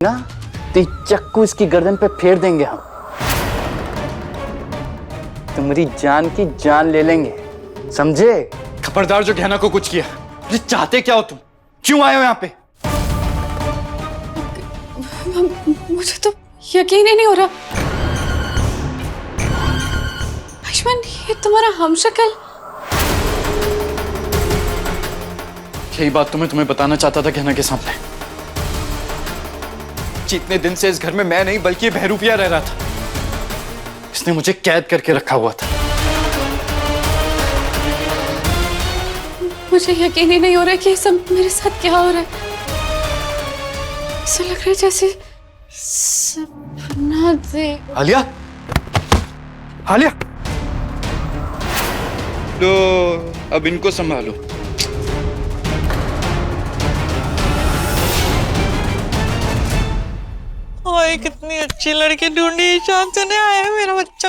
ना तो चक्कू इसकी गर्दन पे फेर देंगे हम। तुम्हारी जान की जान ले लेंगे, समझे? खबरदार जो गहना को कुछ किया। ये चाहते क्या हो तुम? क्यों आए हो यहाँ पे? मुझे तो यकीन ही नहीं हो रहा। आयुष्मान, ये तुम्हारा हमशक्ल। यही बात तुम्हें बताना चाहता था गहना के सामने। जितने दिन से इस घर में मैं नहीं बल्कि ये बहरूपिया रह रहा था। इसने मुझे कैद करके रखा हुआ था। मुझे यकीन ही नहीं हो रहा कि ये सब मेरे साथ क्या हो रहा है। ऐसा लग रहा है जैसे सपना देख। आलिया, आलिया, लो अब इनको संभालो। ओए कितनी अच्छी लड़की ढूंढी, शाम से नहीं आया मेरा बच्चा।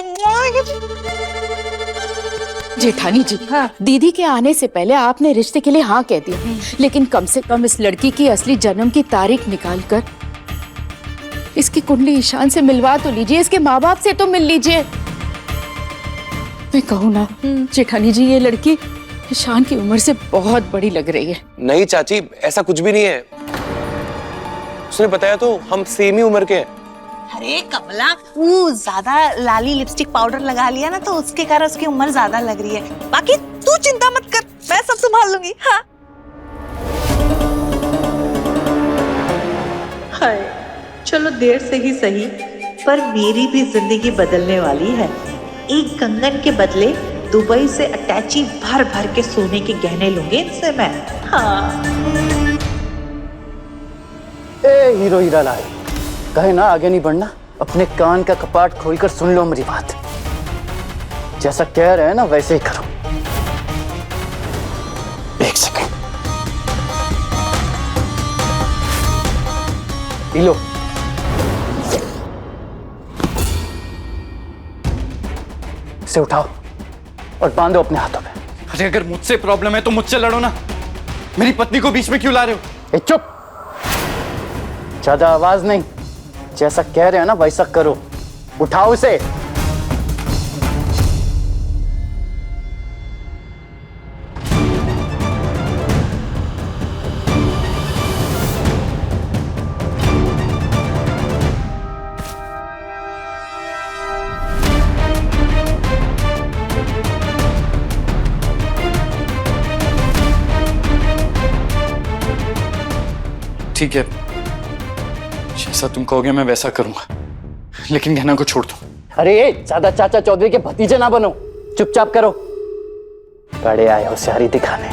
जेठानी जी, हाँ। दीदी के आने से पहले आपने रिश्ते के लिए हाँ कह दिया, लेकिन कम से कम इस लड़की की असली जन्म की तारीख निकालकर इसकी कुंडली ईशान से मिलवा तो लीजिए, इसके माँ बाप से तो मिल लीजिए। मैं कहूँ ना जेठानी जी, ये लड़की ईशान की उम्र से बहुत बड़ी लग रही है। नहीं चाची, ऐसा कुछ भी नहीं है। उसने बताया तो हम सेम ही उम्र के हैं। अरे कमला, वो ज्यादा लाली लिपस्टिक पाउडर लगा लिया ना तो उसके कारण उसकी उम्र ज्यादा लग रही है। बाकी तू चिंता मत कर, मैं सब संभाल लूंगी। हाँ। हाय, चलो देर से ही सही, पर मेरी भी जिंदगी बदलने वाली है। एक कंगन के बदले दुबई से अटैची भर भर के सोने के गहने लूंगी इनसे मैं। हाँ। ए हीरो हीरा लाए, कहे ना आगे नहीं बढ़ना। अपने कान का कपाट खोलकर सुन लो मेरी बात। जैसा कह रहे हैं ना वैसे ही करो। एक सेकंड, लो। इसे उठाओ और बांधो अपने हाथों पे। अरे अगर मुझसे प्रॉब्लम है तो मुझसे लड़ो ना। मेरी पत्नी को बीच में क्यों ला रहे हो? चुप, ज्यादा आवाज नहीं। जैसा कह रहे हैं ना वैसा करो। उठाओ इसे। ठीक है, जैसा तुम कहोगे मैं वैसा करूंगा, लेकिन गहना को छोड़ दो। अरे ज्यादा चाचा चौधरी के भतीजे ना बनो, चुपचाप करो। बड़े आए होशियारी दिखाने।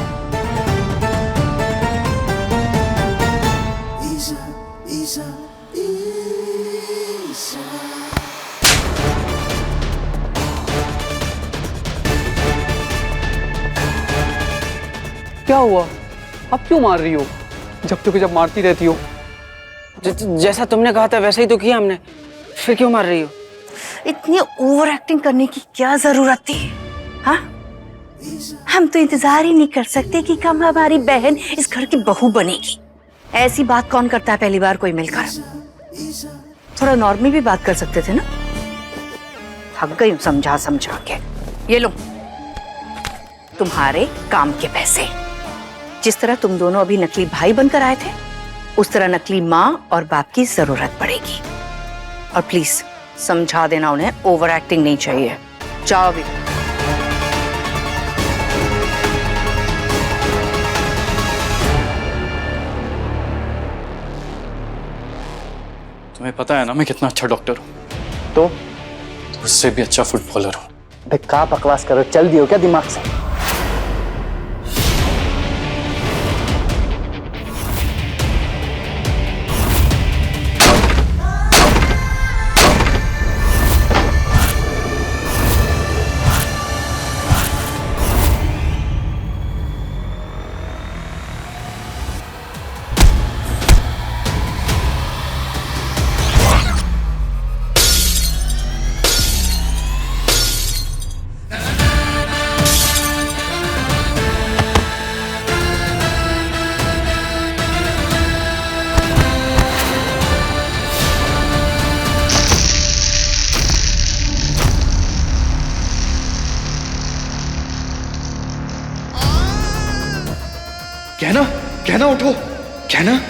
क्या हुआ? अब क्यों मार रही हो? जब मारती रहती हो। जैसा तुमने कहा था वैसा ही तो किया हमने, फिर क्यों मार रही हो? इतनी ओवर एक्टिंग करने की क्या जरूरत थी? हाँ, हम तो इंतजार ही नहीं कर सकते कि कब हमारी बहन इस घर की बहू बनेगी। ऐसी बात कौन करता है पहली बार कोई मिलकर? थोड़ा नॉर्मल भी बात कर सकते थे ना। थक गई हूँ समझा समझा के। ये लो तुम्हारे काम के पैसे। जिस तरह तुम दोनों अभी नकली भाई बनकर आए थे, उस तरह नकली माँ और बाप की जरूरत पड़ेगी। और प्लीज समझा देना उन्हें, ओवर एक्टिंग नहीं चाहिए। जाओ भी। तुम्हें पता है ना मैं कितना अच्छा डॉक्टर हूं। तो उससे भी अच्छा फुटबॉलर हूं। क्या बकवास करो, चल दियो क्या दिमाग से? कहना कहना उठो, कहना।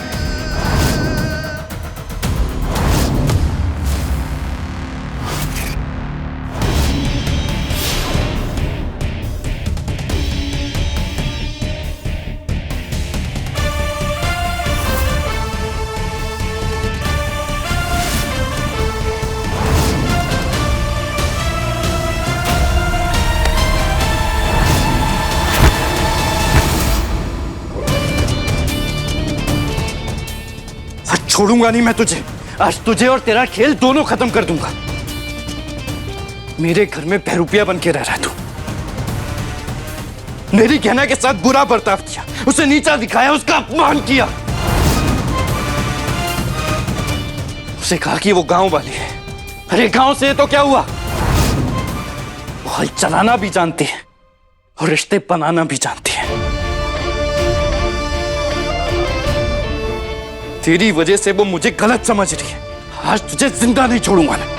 छोड़ूंगा नहीं मैं तुझे। आज तुझे और तेरा खेल दोनों खत्म कर दूंगा। मेरे घर में बहरूपिया बन के रह रहा है तू। मेरी कहना के साथ बुरा बर्ताव किया, उसे नीचा दिखाया, उसका अपमान किया। उसे कहा कि वो गांव वाली है। अरे गांव से तो क्या हुआ? वो हल चलाना भी जानती है और रिश्ते बनाना भी जानती है। तेरी वजह से वो मुझे गलत समझ रही है। आज तुझे जिंदा नहीं छोड़ूंगा मैं।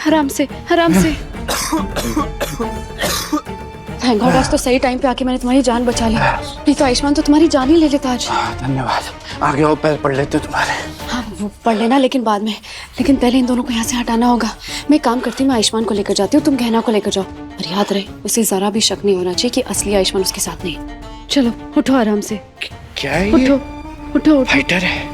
आराम से, आराम से। थैंक गॉड, आज तो सही टाइम पे आके मैंने तुम्हारी जान बचा ली। नहीं तो आयुष्मान तो तुम्हारी जान ही ले लेता आज। धन्यवाद। आगे और पैर पड़ लेते तुम्हारे। हाँ वो पढ़ लेना, लेकिन बाद में। लेकिन पहले इन दोनों को यहाँ से हटाना होगा। मैं काम करती हूँ, मैं आयुष्मान को लेकर जाती हूँ, तुम गहना को लेकर जाओ। और याद रहे, उसे जरा भी शक नहीं होना चाहिए कि असली आयुष्मान उसके साथ नहीं। चलो उठो आराम से। क्या है उठो ये? उठो उठो। फाइटर है।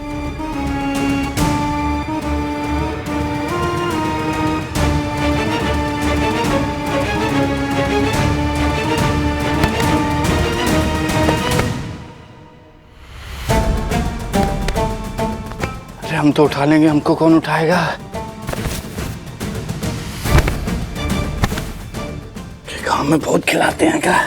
अरे हम तो उठा लेंगे, हमको कौन उठाएगा? गांव में बहुत खिलाते हैं क्या?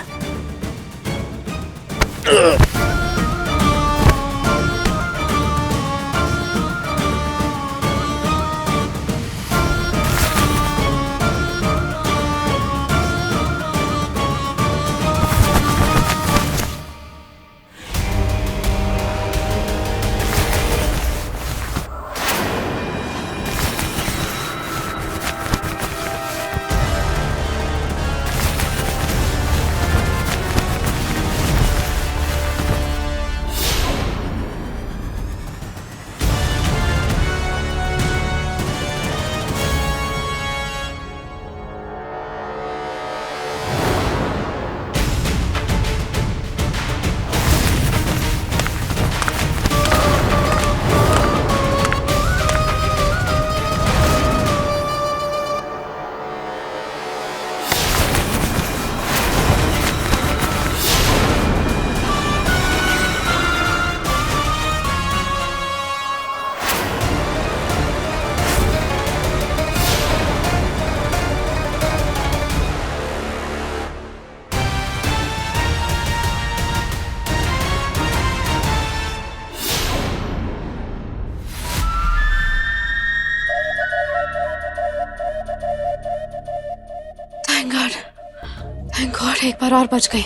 थैंक गॉड, एक बार और बच गए।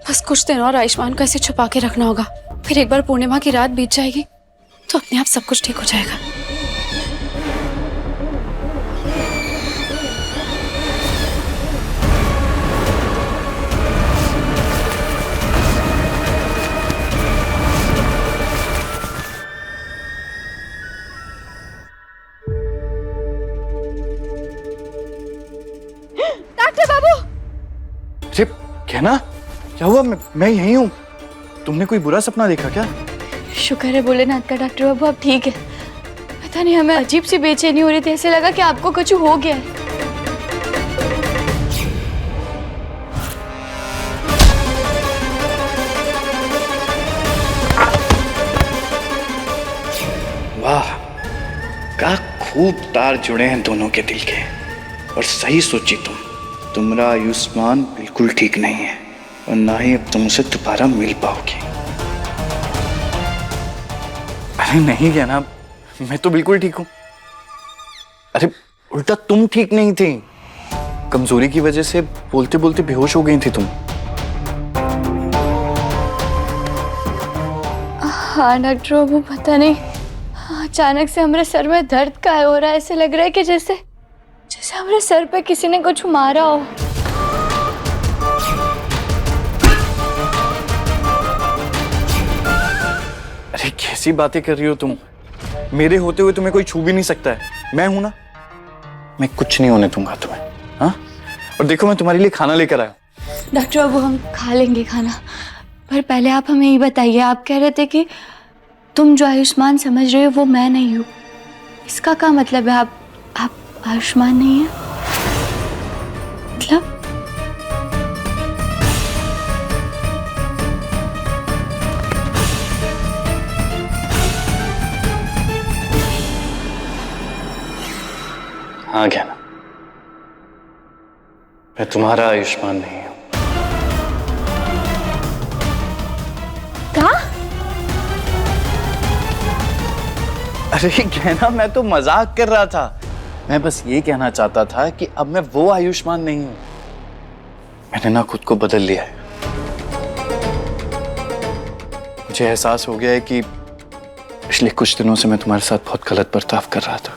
बस कुछ दिन और आयुष्मान को ऐसे छुपा के रखना होगा। फिर एक बार पूर्णिमा की रात बीत जाएगी तो अपने आप सब कुछ ठीक हो जाएगा। डॉक्टर बाबू, कहना क्या हुआ? मैं यहीं हूँ। तुमने कोई बुरा सपना देखा क्या? शुक्र है भोलेनाथ का डॉक्टर बाबू, आप ठीक है। पता नहीं, हमें अजीब सी बेचैनी हो रही थी, ऐसे लगा कि आपको कुछ हो गया है। वाह, क्या खूब तार जुड़े हैं दोनों के दिल के। और सही सोची तुम्हारा आयुष्मान बिल्कुल ठीक नहीं है और ना ही अब तुम उसे दोबारा मिल पाओगे। अरे नहीं कहना, मैं तो बिल्कुल ठीक हूँ। अरे उल्टा तुम ठीक नहीं थी, कमजोरी की वजह से बोलते बोलते बेहोश हो गई थी तुम। हाँ डॉक्टर बाबू, पता नहीं अचानक से हमारे सर में दर्द का हो रहा है। ऐसे लग रहा है कि जैसे हमारे सर पे किसी ने कुछ मारा हो। अरे कैसी बातें कर रही हो तुम? मेरे होते हुए तुम्हें कोई छू भी नहीं सकता है। मैं हूं ना, मैं कुछ नहीं होने दूंगा तुम्हें। हाँ, और देखो मैं तुम्हारे लिए खाना लेकर आया। डॉक्टर बाबू, हम खा लेंगे खाना, पर पहले आप हमें ये बताइए, आप कह रहे थे कि तुम जो आयुष्मान समझ रहे हो वो मैं नहीं हूँ। इसका क्या मतलब है? आप आयुष्मान नहीं है मतलब? हाँ ज्ञाना, मैं तुम्हारा आयुष्मान नहीं हूं। क्या? अरे कहना, मैं तो मजाक कर रहा था। मैं बस ये कहना चाहता था कि अब मैं वो आयुष्मान नहीं हूं। मैंने ना खुद को बदल लिया है। मुझे एहसास हो गया है कि पिछले कुछ दिनों से मैं तुम्हारे साथ बहुत गलत बर्ताव कर रहा था।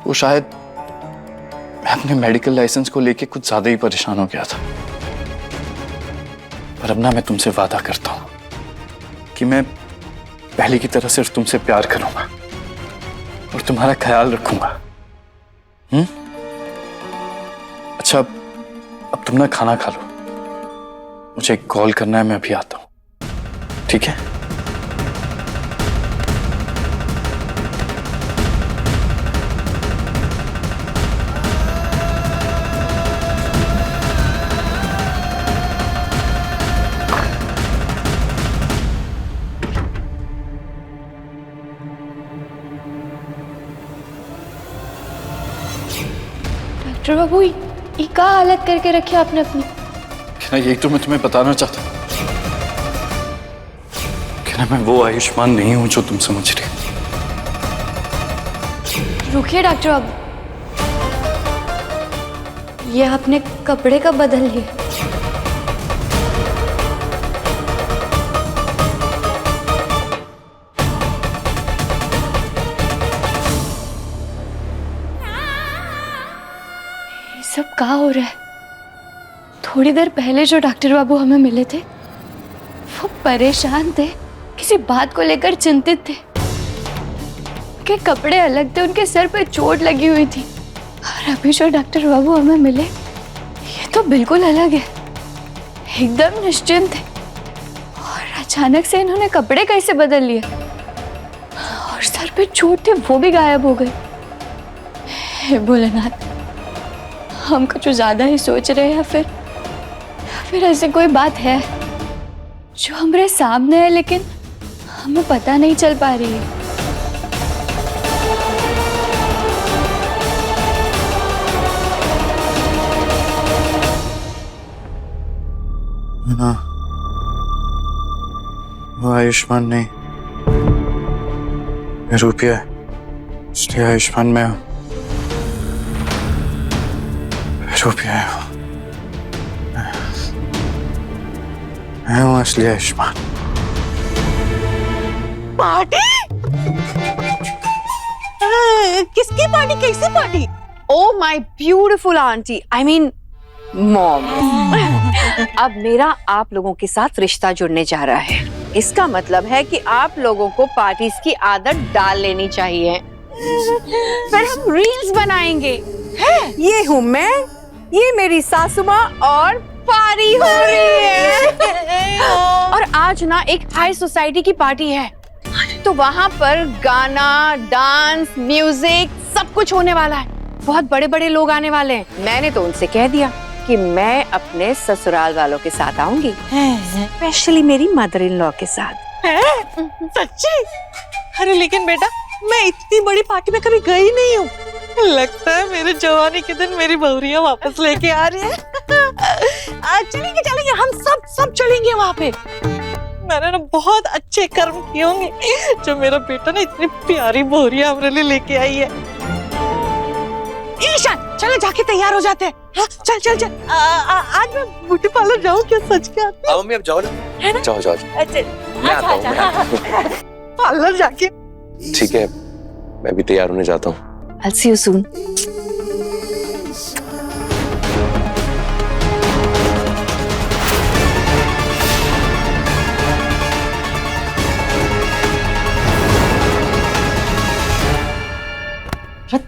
वो शायद मैं अपने मेडिकल लाइसेंस को लेके कुछ ज्यादा ही परेशान हो गया था। पर अब ना मैं तुमसे वादा करता हूं कि मैं पहले की तरह सिर्फ तुमसे प्यार करूंगा और तुम्हारा ख्याल रखूंगा। अच्छा, अब तुम ना खाना खा लो, मुझे कॉल करना है, मैं अभी आता हूं, ठीक है? डॉक्टर बाबू, ये क्या हालत करके रखी आपने अपनी? क्या यही तो मैं तुम्हें बताना चाहता हूं। क्या मैं वो आयुष्मान नहीं हूं जो तुम समझ रहे। रुकिए डॉक्टर बाबू, ये आपने कपड़े कब बदल लिए? सब क्या हो रहा है? थोड़ी देर पहले जो डॉक्टर बाबू हमें मिले थे वो परेशान थे, किसी बात को लेकर चिंतित थे। उनके कपड़े अलग थे, उनके सर पे चोट लगी हुई थी। और अभी जो डॉक्टर बाबू हमें मिले ये तो बिल्कुल अलग है, एकदम निश्चिंत है। और अचानक से इन्होंने कपड़े कैसे बदल लिए और सर पे चोट थे वो भी गायब हो गई। हे भोलेनाथ, हम कुछ ज्यादा ही सोच रहे हैं या फिर ऐसे कोई बात है जो हमारे सामने है लेकिन हमें पता नहीं चल पा रही है। ना, वो आयुष्मान नहीं, मैं रुपया है, इसलिए आयुष्मान मैं हूं। रुपया है वो, मैं हूं असली आयुष्मान। पार्टी? किसकी पार्टी? कैसी party? Oh my beautiful aunty, I mean mom. अब मेरा आप लोगों के साथ रिश्ता जुड़ने जा रहा है। इसका मतलब है कि आप लोगों को पार्टीज की आदत डाल लेनी चाहिए। फिर हम रील्स बनाएंगे। ये हूँ मैं, ये मेरी सासू माँ और पार्टी हो रही है। और आज ना एक हाई सोसाइटी की पार्टी है, तो वहां पर गाना, डांस, म्यूजिक सब कुछ होने वाला है। बहुत बड़े बड़े लोग आने वाले हैं। मैंने तो उनसे कह दिया कि मैं अपने ससुराल वालों के साथ आऊंगी, स्पेशली मेरी मदर इन लॉ के साथ। सच्ची? अरे लेकिन बेटा, मैं इतनी बड़ी पार्टी में कभी गई नहीं हूँ। लगता है मेरे जवानी के दिन मेरी बहुरियां वापस लेके आ रही है। चलेंगे चलेंगे, हम सब चलेंगे वहाँ पे। मैंने ना बहुत अच्छे कर्म किए होंगे जो मेरा बेटा ना इतनी प्यारी बहुरियां हमारे लिए लेके आई है। ईशान, चलो जाके तैयार हो जाते हैं। हाँ, चल चल चल। आज मैं ब्यूटी पार्लर जाऊँ क्या? सच क्या? मम्मी अब जाओ ना, है ना? जाओ जाओ। मैं आता हूँ। पार्लर जाके। ठीक है, मैं भी तैयार होने जाता हूँ। I'll see you soon.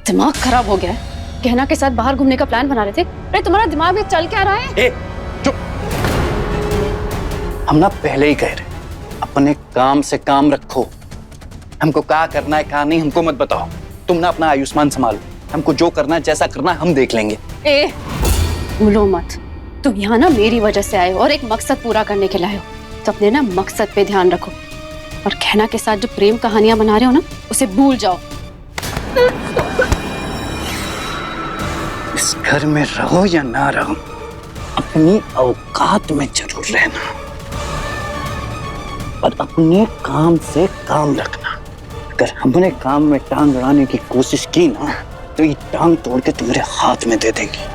दिमाग खराब हो गया है। गहना के साथ बाहर घूमने का प्लान बना रहे थे। अरे तुम्हारा दिमाग में चल क्या रहा है? ए, चुप। हम ना पहले ही कह रहे, अपने काम से काम रखो। हमको क्या करना है क्या नहीं हमको मत बताओ। तुम ना अपना आयुष्मान संभालो, हमको जो करना है जैसा करना है हम देख लेंगे। ए, भूलो मत, तुम यहाँ ना मेरी वजह से आए हो और एक मकसद पूरा करने के लिए आए हो, तो अपने ना मकसद पे ध्यान रखो। और कहना के साथ जो प्रेम कहानियां बना रहे हो ना, उसे भूल जाओ। इस घर में रहो या ना रहो, अपनी औकात में जरूर रहना और अपने काम से काम रखना। अगर हमने काम में टांग अड़ाने की कोशिश की ना, तो ये टांग तोड़ के तुम्हारे हाथ में दे देंगे।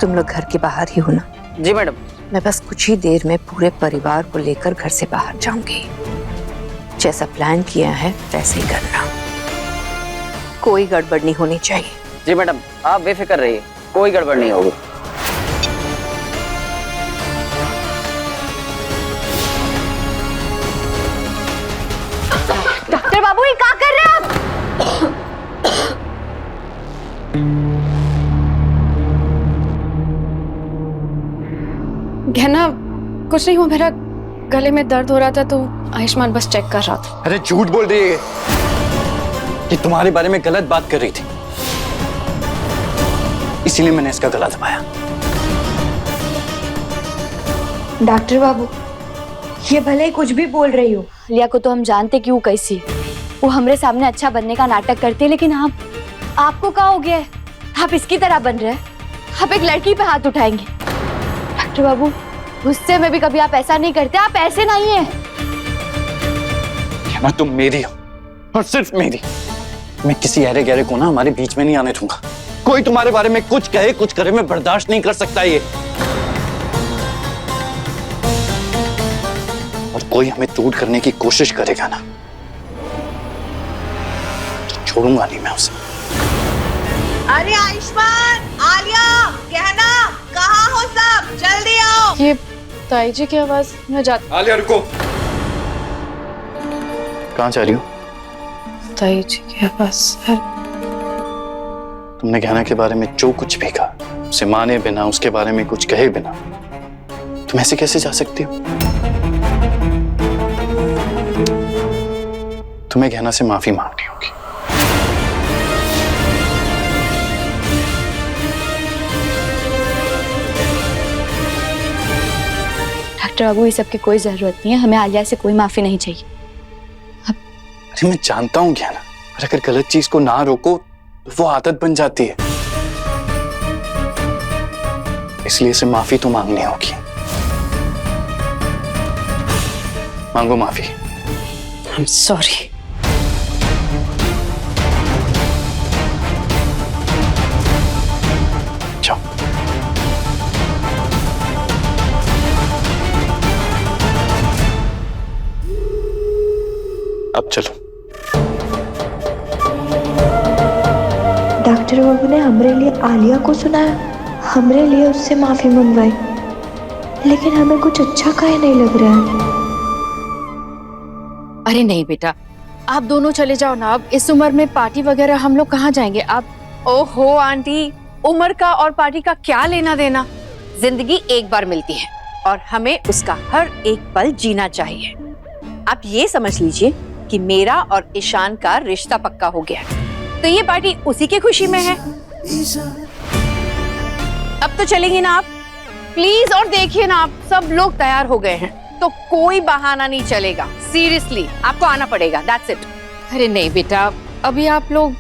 तुम लोग घर के बाहर ही हो ना? जी मैडम। मैं बस कुछ ही देर में पूरे परिवार को लेकर घर से बाहर जाऊंगी। जैसा प्लान किया है वैसे ही करना, कोई गड़बड़ नहीं होनी चाहिए। जी मैडम, आप बेफिक्र रहिए, कोई गड़बड़ नहीं होगी। डॉक्टर बाबू, ये क्या कर रहे हैं आप? गहना, कुछ नहीं हुआ, मेरा गले में दर्द हो रहा था तो आयुष्मान बस चेक कर रहा था। अरे झूठ बोल रही है कि तुम्हारे बारे में गलत बात कर रही थी, इसीलिए मैंने इसका गला दबाया। डॉक्टर बाबू, ये भले ही कुछ भी बोल रही हो, लिया को तो हम जानते कि वो कैसी है। वो हमारे सामने अच्छा बनने का नाटक करती है, लेकिन आपको क्या हो गया है? आप इसकी तरह बन रहे हैं, आप एक लड़की पे हाथ उठाएंगे। डॉक्टर बाबू, गुस्से में भी कभी आप ऐसा नहीं करते, आप ऐसे नहीं है। ना तुम मेरी हो और सिर्फ मेरी। मैं किसी अरे गहरे को ना हमारे बीच में नहीं आने दूंगा। कोई तुम्हारे बारे में कुछ कहे कुछ करे, मैं बर्दाश्त नहीं कर सकता ये। और कोई हमें दूर करने की कोशिश करेगा ना, छोड़ूंगा नहीं मैं उसे। अरे आयुष्मान, आलिया, गहना, कहाँ हो सब? जल्दी आओ। ये ताई जी की आवाज में जाती। आलिया रुको। कहाँ जा रही हो? ताई जी के पास। तुमने गहना के बारे में जो कुछ भी कहा, उसे माने बिना, उसके बारे में कुछ कहे बिना, तुम ऐसे कैसे जा सकती हो? तुम्हें गहना से माफी मांगनी होगी। डॉक्टर बाबू, ये सब की कोई जरूरत नहीं है, हमें आलिया से कोई माफी नहीं चाहिए। अरे मैं जानता हूँ गहना, पर अगर गलत चीज को ना रोको तो वो आदत बन जाती है, इसलिए इसे माफी तो मांगनी होगी। मांगो माफी। I'm sorry. जाओ। अब चलो। डॉक्टर बाबू ने हमरे लिए आलिया को सुनाया, हमरे लिए उससे माफी मंगवाई, लेकिन हमें कुछ अच्छा काहे नहीं लग रहा है। अरे नहीं बेटा, आप दोनों चले जाओ ना। अब इस उम्र में पार्टी वगैरह हम लोग कहाँ जाएंगे? आप ओहो आंटी, उम्र का और पार्टी का क्या लेना देना? जिंदगी एक बार मिलती है और हमें उसका हर एक पल जीना चाहिए। आप ये समझ लीजिए कि मेरा और ईशान का रिश्ता पक्का हो गया है, तो ये पार्टी उसी की खुशी में है। अब तो चलेंगी ना आप प्लीज? और देखिए ना, आप सब लोग तैयार हो गए हैं, तो कोई बहाना नहीं चलेगा। सीरियसली आपको आना पड़ेगा, दैट्स इट। अरे नहीं बेटा, अभी आप लोग।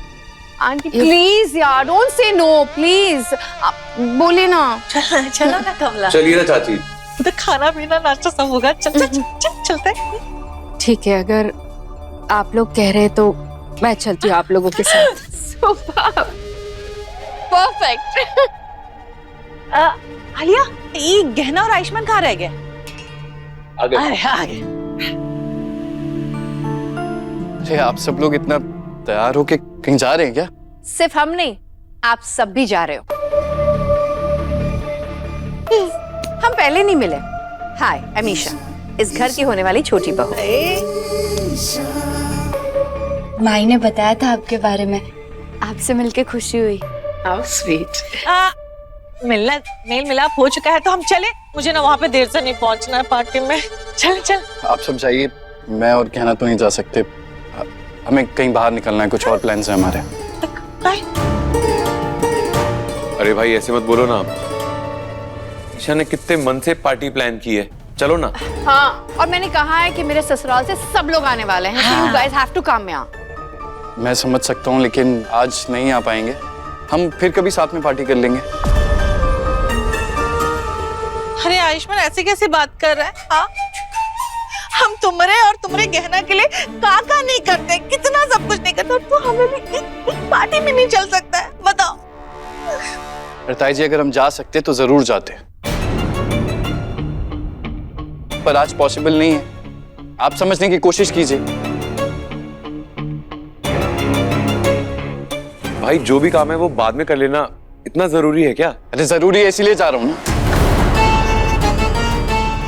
आंटी प्लीज यार, डोंट से नो प्लीज, बोले ना। चलो ना कमला, चलिए ना चाची। तो खाना पीना नाश्ता सब होगा। चल चल चल चलते हैं। ठीक है, अगर आप लोग कह रहे तो मैं चलती हूँ आप लोगों के साथ। परफेक्ट। आलिया, ये गहना और आयुष्मान कहाँ रह गए? आगे। आगे। अरे आप सब लोग इतना तैयार हो के कहीं जा रहे हैं क्या? सिर्फ हम नहीं, आप सब भी जा रहे हो। हम पहले नहीं मिले। हाय अमीशा, इस घर की होने वाली छोटी बहू। माई ने बताया था आपके बारे में, आपसे मिलके खुशी हुई। How sweet. मेल मिलाप हो चुका है तो हम चले। मुझे ना वहाँ पे देर से नहीं पहुँचना है पार्टी में। चल चल। आप सब जाइए, मैं और कहना तो नहीं जा सकते। हमें कहीं बाहर निकलना है, कुछ और प्लान्स हैं हमारे। अरे भाई ऐसे मत बोलो ना। ईशा ने कितने मन से पार्टी प्लान की है, चलो ना। हाँ, और मैंने कहा है कि मेरे ससुराल से सब लोग आने वाले हैं। So you guys have to come here। मैं समझ सकता हूँ, लेकिन आज नहीं आ पाएंगे। हम फिर कभी साथ में पार्टी कर लेंगे। अरे आयुष्मान, ऐसे कैसे बात कर रहा है? हाँ, हम तुम्हारे और तुम्हारे गहना के लिए का नहीं करते, कितना सब कुछ नहीं करते, तो हमें भी एक पार्टी में नहीं चल सकता है? बताओ। ताई जी, अगर हम जा सकते तो जरूर जाते, पर आज पॉसिबल नहीं है। आप समझने की कोशिश कीजिए। भाई जो भी काम है वो बाद में कर लेना, इतना जरूरी है क्या? अरे जरूरी है, इसीलिए जा रहा हूं ना।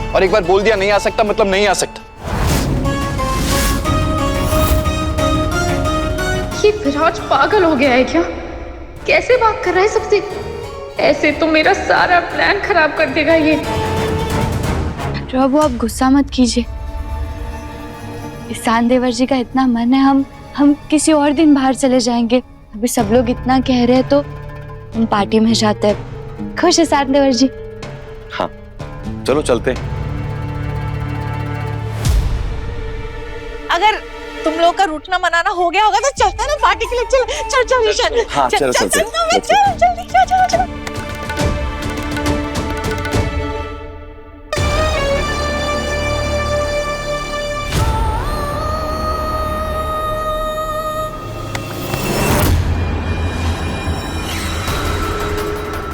और एक बार बोल दिया नहीं आ सकता मतलब नहीं आ सकता। ये विराज पागल हो गया है क्या? कैसे बात कर रहा है सबसे? ऐसे तो मेरा सारा प्लान खराब कर देगा ये। डॉक्टर बाबू आप गुस्सा मत कीजिए। ईशान देवर जी का इतना मन है, हम किसी और दिन बाहर चले जाएंगे। अभी सब लोग इतना कह रहे हैं तो हम पार्टी में जाते हैं। खुश है ईशान देवर जी? हाँ चलो चलते हैं। अगर तुम लोग का रूठना मनाना हो गया होगा तो चलते हैं ना पार्टी के लिए। चल चल चल चल। हाँ चलो चलते हैं। चल।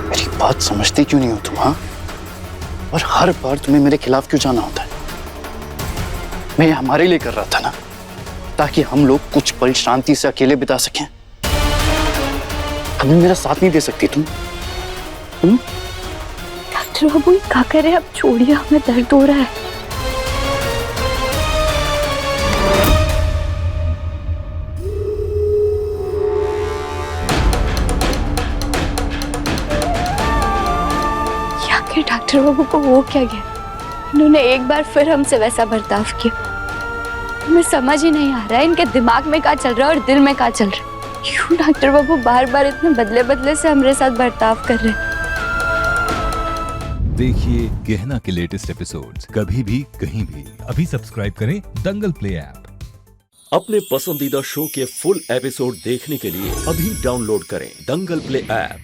मेरी बात समझती क्यों नहीं हो तुम? हाँ, और हर बार तुम्हें मेरे खिलाफ क्यों जाना होता है? मैं ये हमारे लिए कर रहा था ना, ताकि हम लोग कुछ पल शांति से अकेले बिता सकें। कभी मेरा साथ नहीं दे सकती तुम? डॉक्टर बाबू ये क्या कर रहे हैं? अब छोड़िए, हमें दर्द हो रहा है। क्या कि डॉक्टर बाबू को हो क्या गया? इन्होंने एक बार फिर हमसे वैसा बर्ताव किया। हमें समझ ही नहीं आ रहा है इनके दिमाग में क्या चल रहा है और दिल में क्या चल रहा है। क्यों डॉक्टर बाबू बार बार इतने बदले बदले से हमारे साथ बर्ताव कर रहे हैं? देखिए गहना के लेटेस्ट एपिसोड्स कभी भी कहीं भी। अभी सब्सक्राइब करें दंगल प्ले ऐप। अपने पसंदीदा शो के फुल एपिसोड देखने के लिए अभी डाउनलोड करें दंगल प्ले ऐप।